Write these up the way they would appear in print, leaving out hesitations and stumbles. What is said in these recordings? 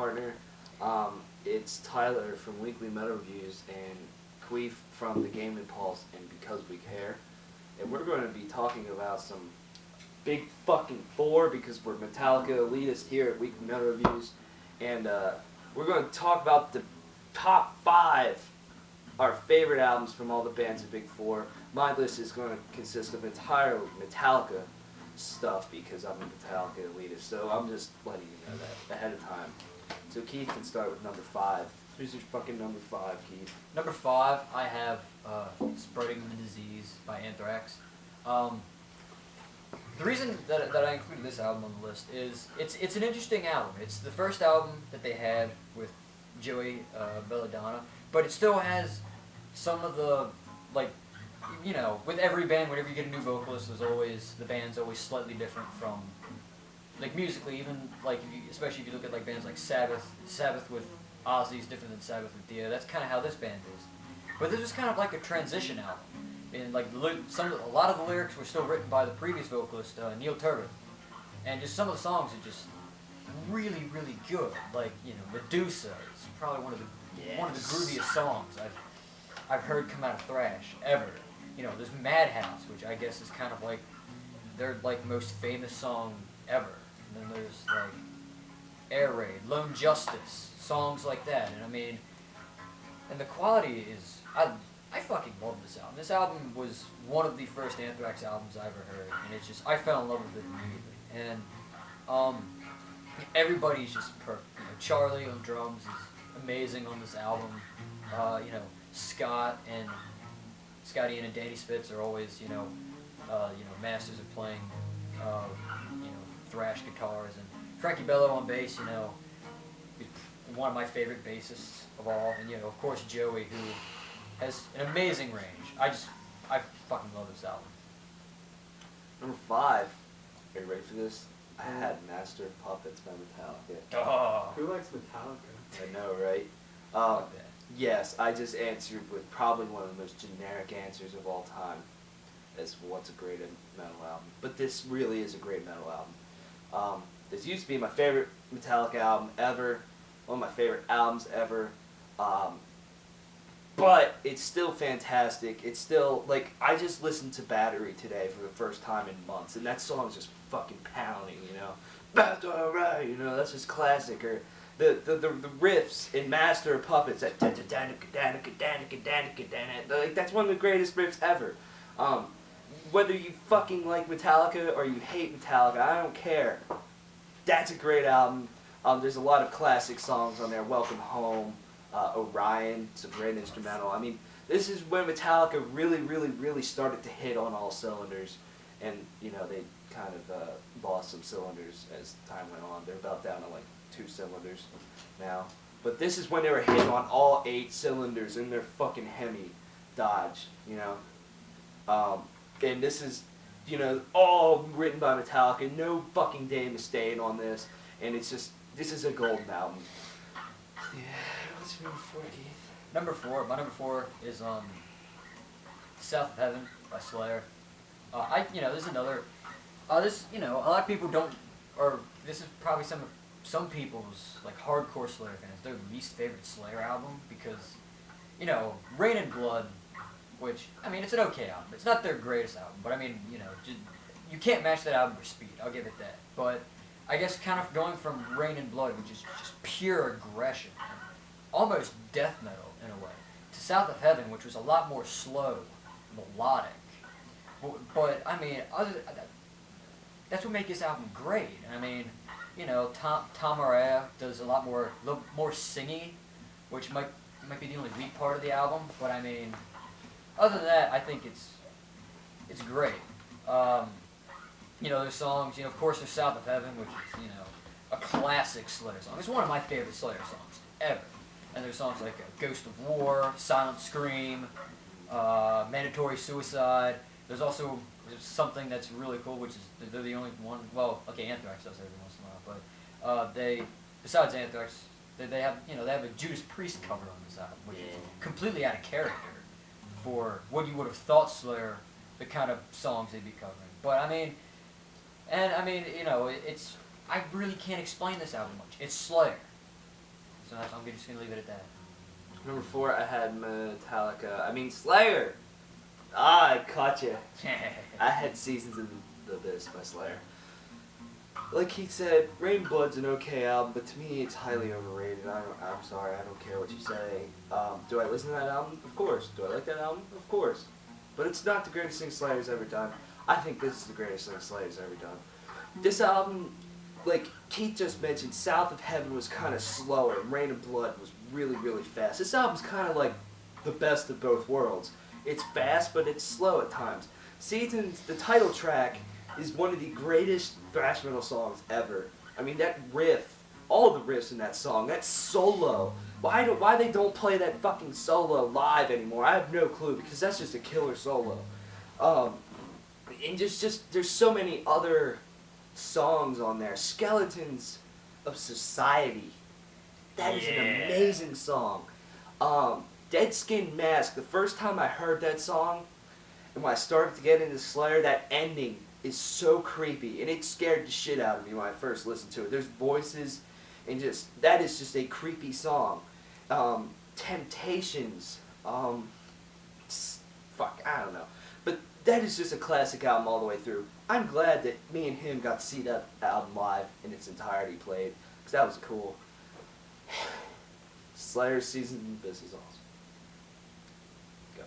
partner. It's Tyler from Weekly Metal Reviews and Queef from the Game Impulse and Because We Care. And we're going to be talking about some big fucking four because we're Metallica elitists here at Weekly Metal Reviews. And we're going to talk about the top 5, our favorite albums from all the bands of Big Four. My list is going to consist of entirely Metallica stuff because I'm a Metallica elitist, so I'm just letting you know that ahead of time. So Keith can start with number 5. Who's your fucking number 5, Keith? Number 5, I have Spreading the Disease by Anthrax. The reason that I included this album on the list is it's an interesting album. It's the first album that they had with Joey Belladonna, but it still has some of the, like, you know, with every band, whenever you get a new vocalist, the band's always slightly different from, like, musically, even, like, especially if you look at, like, bands like Sabbath with Ozzy is different than Sabbath with Dio. That's kind of how this band is. But this was kind of like a transition album. And, like, a lot of the lyrics were still written by the previous vocalist, Neil Turbin. And just some of the songs are just really, really good. Like, you know, Medusa is probably one of the grooviest songs I've heard come out of thrash ever. You know, there's Madhouse, which I guess is kind of like their, like, most famous song ever. And then there's, like, Air Raid, Lone Justice, songs like that. And I mean, and the quality is, I fucking love this album. This album was one of the first Anthrax albums I ever heard, and it's just, I fell in love with it immediately. And everybody's just perfect. You know, Charlie on drums is amazing on this album. You know, Scotty and Danny Spitz are always, you know, masters of playing, you know, thrash guitars. And Frankie Bello on bass, you know, is one of my favorite bassists of all. And, you know, of course, Joey, who has an amazing range. I fucking love this album. Number 5. Are you ready for this? I had Master of Puppets by Metallica. Oh. Who likes Metallica? I know, right? Fuck that. Yes, I just answered with probably one of the most generic answers of all time as what's a great metal album. But this really is a great metal album. This used to be my favorite Metallica album ever, one of my favorite albums ever. But it's still fantastic. It's still, like, I just listened to Battery today for the first time in months, and that song's just fucking pounding, you know. That's alright, you know, that's just classic. Or the riffs in Master of Puppets, that like, that's one of the greatest riffs ever. Whether you fucking like Metallica or you hate Metallica, I don't care. That's a great album. There's a lot of classic songs on there. Welcome Home, Orion, it's a great instrumental. I mean, this is when Metallica really, really, really started to hit on all cylinders. And, you know, they kind of lost some cylinders as time went on. They're about down to, like, 2 cylinders now. But this is when they were hitting on all 8 cylinders in their fucking Hemi Dodge, you know. And this is, you know, all written by Metallica. No fucking Dave Mustaine on this. And it's just, this is a golden album. Yeah, what's your number 4, Keith? My number 4 is South of Heaven by Slayer. You know, this is another, this, you know, a lot of people don't, or this is probably some people's, like, hardcore Slayer fans, their least favorite Slayer album, because, you know, Rain and Blood, which, I mean, it's an okay album. It's not their greatest album, but I mean, you know, you can't match that album for speed, I'll give it that. But I guess kind of going from Rain and Blood, which is just pure aggression, almost death metal in a way, to South of Heaven, which was a lot more slow, melodic. But I mean, that's what makes this album great. I mean, you know, Tom Araya does a little more singy, which might be the only weak part of the album. But I mean, other than that, I think it's great. You know, there's songs. You know, of course, there's South of Heaven, which is, you know, a classic Slayer song. It's one of my favorite Slayer songs ever. And there's songs like Ghost of War, Silent Scream, Mandatory Suicide. There's also something that's really cool, which is they're the only one. Well, okay, Anthrax does every once in a while, but they, besides Anthrax, they have, you know, they have a Judas Priest cover on this album, which is completely out of character for what you would have thought Slayer, the kind of songs they'd be covering. But I mean, you know, I really can't explain this album much. It's Slayer. So I'm just gonna leave it at that. Number 4, I had Metallica. I mean Slayer. Ah, I caught you. I had Seasons of the Abyss by Slayer. Like he said, Rain Blood's an okay album, but to me it's highly overrated. I'm sorry, I don't care what you say. Do I listen to that album? Of course. Do I like that album? Of course. But it's not the greatest thing Slayer's ever done. I think this is the greatest thing Slayer's ever done. This album, like Keith just mentioned, South of Heaven was kind of slower, and Rain of Blood was really, really fast. This album's kind of like the best of both worlds. It's fast, but it's slow at times. Seasons, the title track, is one of the greatest thrash metal songs ever. I mean, that riff, all the riffs in that song, that solo. Why they don't play that fucking solo live anymore? I have no clue, because that's just a killer solo. And just there's so many other songs on there. Skeletons of Society. That is an amazing song. Dead Skin Mask, the first time I heard that song, and when I started to get into Slayer, that ending is so creepy, and it scared the shit out of me when I first listened to it. There's voices, and that is just a creepy song. Temptations, fuck, I don't know. But that is just a classic album all the way through. I'm glad that me and him got to see that album live in its entirety played, because that was cool. Slayer Season of the Abyss is awesome. Go.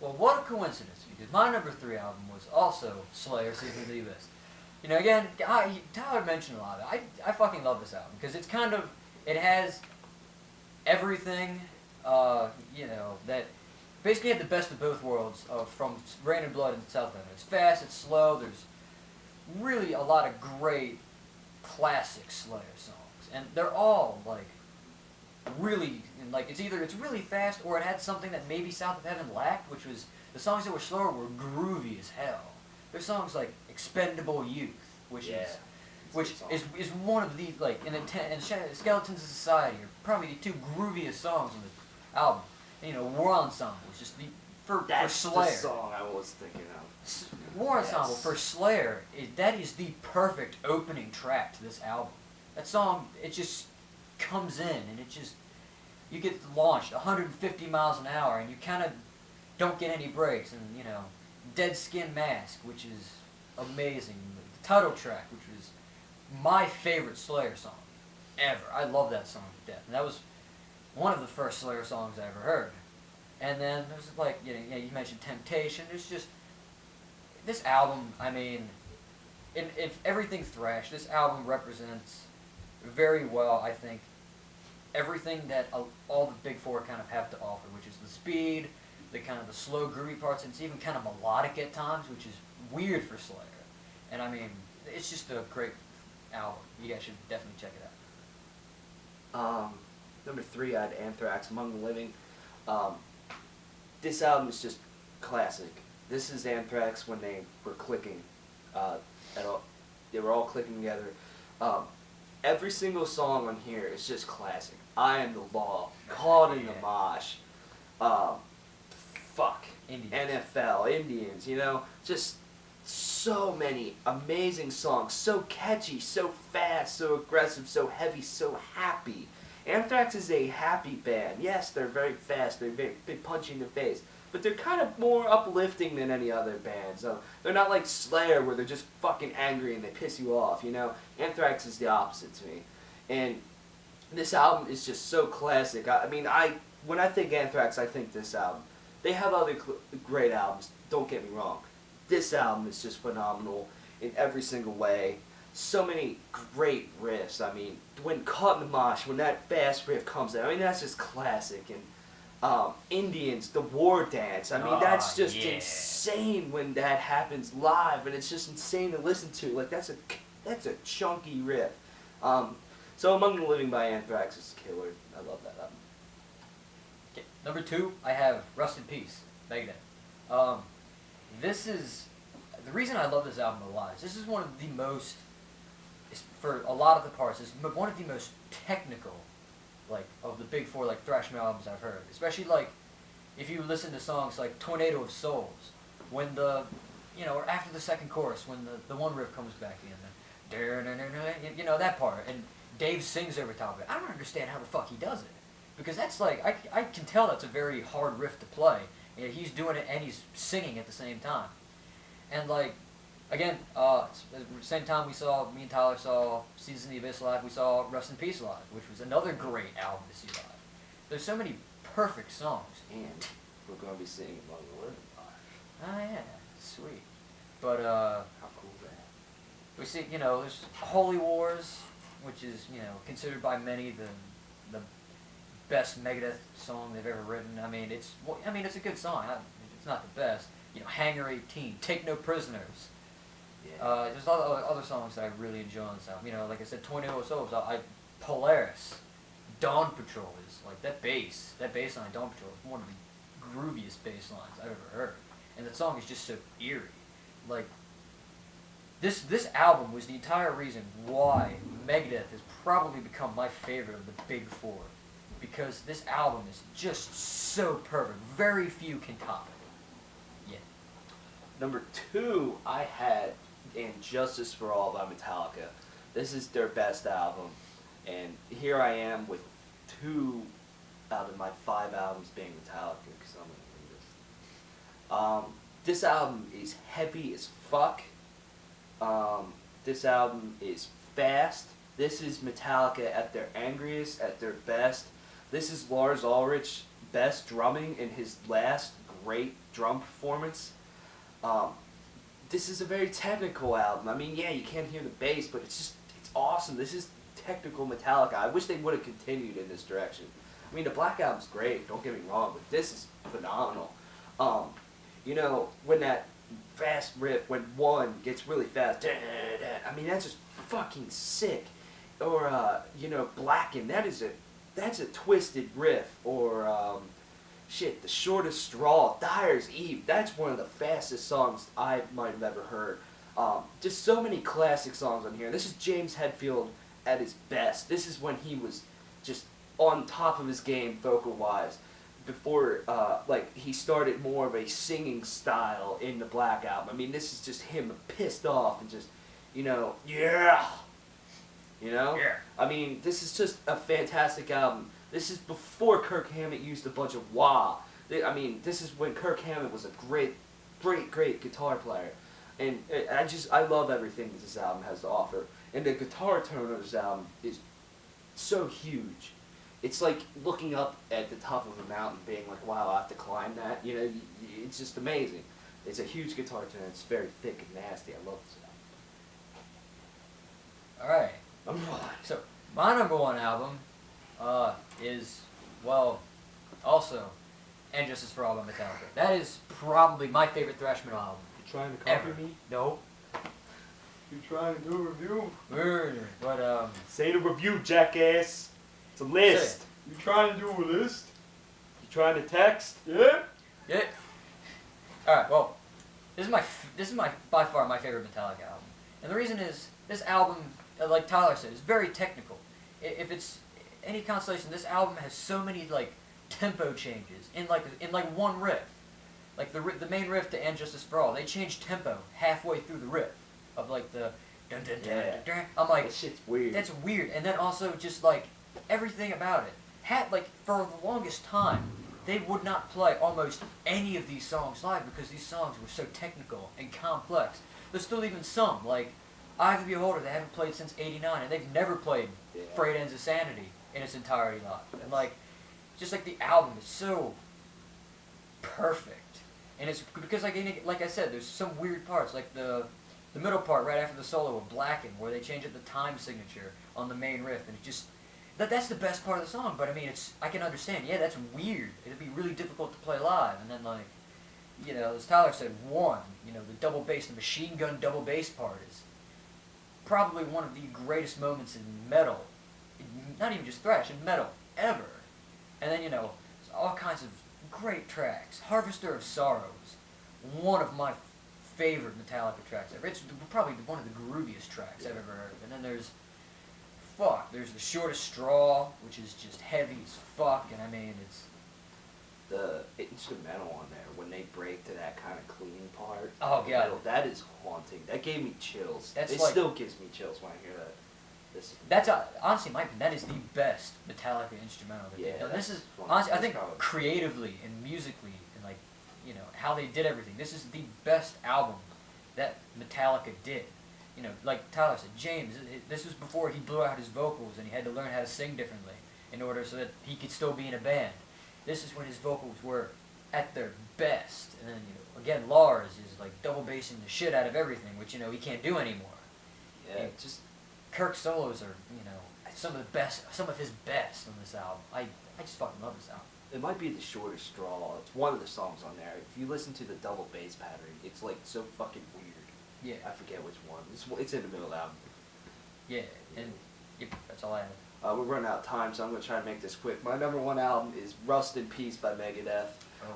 Well, what a coincidence, because my number 3 album was also Slayer Season of the Abyss. You know, again, Tyler mentioned a lot of it. I fucking love this album, because it's kind of, it has everything, you know, that basically had the best of both worlds from Rain and Blood and South Heaven. It's fast, it's slow, there's really a lot of great classic Slayer songs, and they're all, like, really, like, it's really fast, or it had something that maybe South of Heaven lacked, which was, the songs that were slower were groovy as hell. There's songs like Expendable Youth, which is one of the, like, and Skeletons of Society are probably the 2 grooviest songs on the album. And, you know, War Ensemble is just for Slayer. That's the song I was thinking of. War Ensemble for Slayer, that is the perfect opening track to this album. That song, it just comes in, and it just, you get launched 150 miles an hour, and you kind of don't get any breaks, and, you know, Dead Skin Mask, which is amazing, the title track, which was my favorite Slayer song ever. I love that song to death, and that was one of the first Slayer songs I ever heard. And then there's, like, you mentioned Temptation. There's just, this album, I mean, if everything thrash, this album represents very well, I think, everything that all the big 4 kind of have to offer, which is the speed, the kind of the slow, groovy parts, and it's even kind of melodic at times, which is weird for Slayer. And I mean, it's just a great album. You guys should definitely check it out. Number 3, I had Anthrax, Among the Living. This album is just classic. This is Anthrax when they were clicking. They were all clicking together. Every single song on here is just classic. I Am the Law, Caught in the Mosh, Indians. NFL, Indians, you know, just so many amazing songs, so catchy, so fast, so aggressive, so heavy, so happy. Anthrax is a happy band. Yes, they're very fast, they punch you in the face, but they're kind of more uplifting than any other band. So they're not like Slayer where they're just fucking angry and they piss you off, you know? Anthrax is the opposite to me. And this album is just so classic. I mean, when I think Anthrax, I think this album. They have other great albums, don't get me wrong. This album is just phenomenal in every single way. So many great riffs. I mean, when Caught in the Mosh, when that fast riff comes in, I mean, that's just classic. And Indians, the War Dance, I mean, that's just insane when that happens live, and it's just insane to listen to. Like, that's a chunky riff. So Among the Living by Anthrax is killer. I love that album. Okay. Number 2, I have Rust in Peace, Megadeth. This is, the reason I love this album a lot is this is one of the most, for a lot of the parts, is one of the most technical, like, of the big 4, like, thrash metal albums I've heard. Especially, like, if you listen to songs like Tornado of Souls, when the, you know, or after the second chorus, when the one riff comes back in, you know, that part, and Dave sings over top of it. I don't understand how the fuck he does it. Because that's like, I can tell that's a very hard riff to play. You know, he's doing it and he's singing at the same time. And like, again, at the same time me and Tyler saw Seasons of the Abyss live, we saw Rust in Peace live, which was another great album to see live. There's so many perfect songs. And we're going to be singing Among the Living live. Oh yeah, sweet. But How cool is that? we see, you know, there's Holy Wars, which is, you know, considered by many the best Megadeth song they've ever written. I mean, it's a good song. It's not the best. You know, Hangar 18, Take No Prisoners. Yeah. There's other songs that I really enjoy on this album. You know, like I said, Tornado of Souls. Polaris, Dawn Patrol is like that bass line. Dawn Patrol is one of the grooviest bass lines I've ever heard, and the song is just so eerie. Like this album was the entire reason why Megadeth has probably become my favorite of the big four, because this album is just so perfect. Very few can top it. Yeah. Number 2, I had And Justice for All by Metallica. This is their best album, and here I am with 2 out of my 5 albums being Metallica, because I'm gonna do this. This album is heavy as fuck. This album is fast. This is Metallica at their angriest, at their best. This is Lars Ulrich's best drumming in his last great drum performance. This is a very technical album. I mean, yeah, you can't hear the bass, but it's awesome. This is technical Metallica. I wish they would have continued in this direction. I mean, the Black Album's great, don't get me wrong, but this is phenomenal. You know, when that fast riff, when one gets really fast, I mean, that's just fucking sick. Or, you know, Blackened, that's a twisted riff. Or, shit, The Shortest Straw, Dyer's Eve, that's one of the fastest songs I might have ever heard. Just so many classic songs on here. This is James Hetfield at his best. This is when he was just on top of his game vocal-wise. Before, like, he started more of a singing style in the Black Album. I mean, this is just him pissed off and just, you know, yeah! You know? Yeah. I mean, this is just a fantastic album. This is before Kirk Hammett used a bunch of wah. I mean, this is when Kirk Hammett was a great guitar player. And I love everything that this album has to offer. And the guitar tone of this album is so huge. It's like looking up at the top of a mountain being like, wow, I have to climb that. You know, it's just amazing. It's a huge guitar tone. It's very thick and nasty. I love this album. All right. Number 1. So my number 1 album is, well, also And Justice for All by Metallica. That is probably my favorite thrash metal album. You trying to Ever. copy me? No. You trying to do a review? But Say the review, jackass. It's a list. You trying to do a list? You trying to text? Yeah? yeah. All right. Well, this is my by far my favorite Metallica album, and the reason is this album, like Tyler said, is very technical. If it's any consolation, this album has so many like tempo changes in like one riff, like the main riff to And Justice for All. They change tempo halfway through the riff of like the dun dun dun dun dun. I'm like, That shit's weird. that's weird. And then also just like everything about it had like for the longest time they would not play almost any of these songs live because these songs were so technical and complex. There's still even some like Eye of the Beholder they haven't played since '89, and they've never played Frayed Ends of Sanity in its entirety live. And like just like the album is so perfect, and it's because like I said, there's some weird parts like the middle part right after the solo of Blackened where they change up the time signature on the main riff, and it just that's the best part of the song. But I mean, I can understand. Yeah, that's weird. It'd be really difficult to play live. And then like, you know, as Tyler said, you know, the double bass, the machine gun double bass part is probably one of the greatest moments in metal, not even just thrash, in metal ever. And then you know, all kinds of great tracks. Harvester of Sorrows, one of my favorite Metallica tracks ever. It's probably one of the grooviest tracks I've ever heard. And then there's The Shortest Straw, which is just heavy as fuck, and I mean, it's the instrumental on there when they break to that kind of clean part. Oh, in the God. middle, that is haunting. That gave me chills. That's it like- still gives me chills when I hear that. That's honestly, my opinion, that is the best Metallica instrumental that they've done. This is honestly, I think creatively and musically and like, you know, how they did everything. This is the best album that Metallica did. You know, like Tyler said, James, this was before he blew out his vocals and he had to learn how to sing differently in order so that he could still be in a band. This is when his vocals were at their best. And then, you know, again, Lars is like double bassing the shit out of everything, which, you know, he can't do anymore. Yeah, just Kirk's solos are, you know, some of his best on this album. I just fucking love this album. it might be the shortest straw. It's one of the songs on there. If you listen to the double bass pattern, it's like so fucking weird. Yeah. I forget which one. It's in the middle of the album. Yeah, and yep, that's all I have. We're running out of time, so I'm going to try to make this quick. My number one album is Rust in Peace by Megadeth.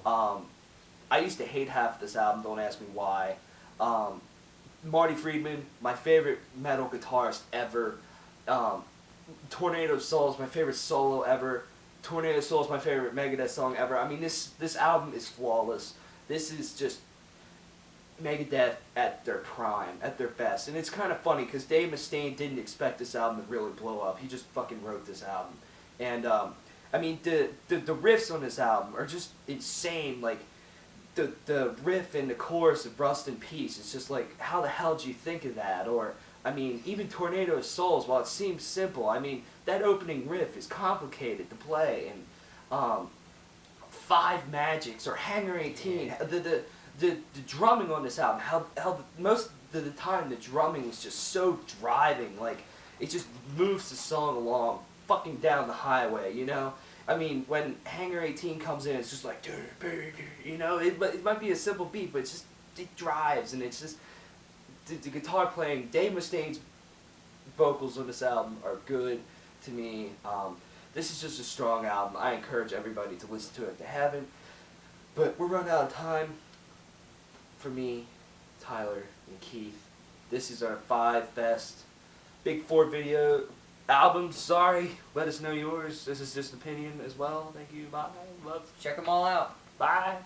Oh. I used to hate half of this album, don't ask me why. Marty Friedman, my favorite metal guitarist ever. Tornado of Soul is my favorite solo ever. Tornado of Soul is my favorite Megadeth song ever. I mean, this album is flawless. This is just Megadeth at their prime, at their best. And it's kind of funny because Dave Mustaine didn't expect this album to really blow up. He just fucking wrote this album. And, I mean, the riffs on this album are just insane. Like, the riff and the chorus of Rust in Peace, it's just like, how the hell did you think of that? Or, I mean, even Tornado of Souls, while it seems simple, I mean, that opening riff is complicated to play. And, Five Magics or Hangar 18, the drumming on this album, how most of the time the drumming is just so driving, like it just moves the song along, fucking down the highway, you know? I mean, when Hangar 18 comes in, it's just like, you know, it might be a simple beat, but it drives, and it's just, the guitar playing, Dave Mustaine's vocals on this album are good to me. This is just a strong album. I encourage everybody to listen to it if they haven't, but we're running out of time. For me, Tyler, and Keith, this is our 5 best Big 4 video albums. Sorry, let us know yours. This is just opinion as well. Thank you. Bye. Love. Check them all out. Bye.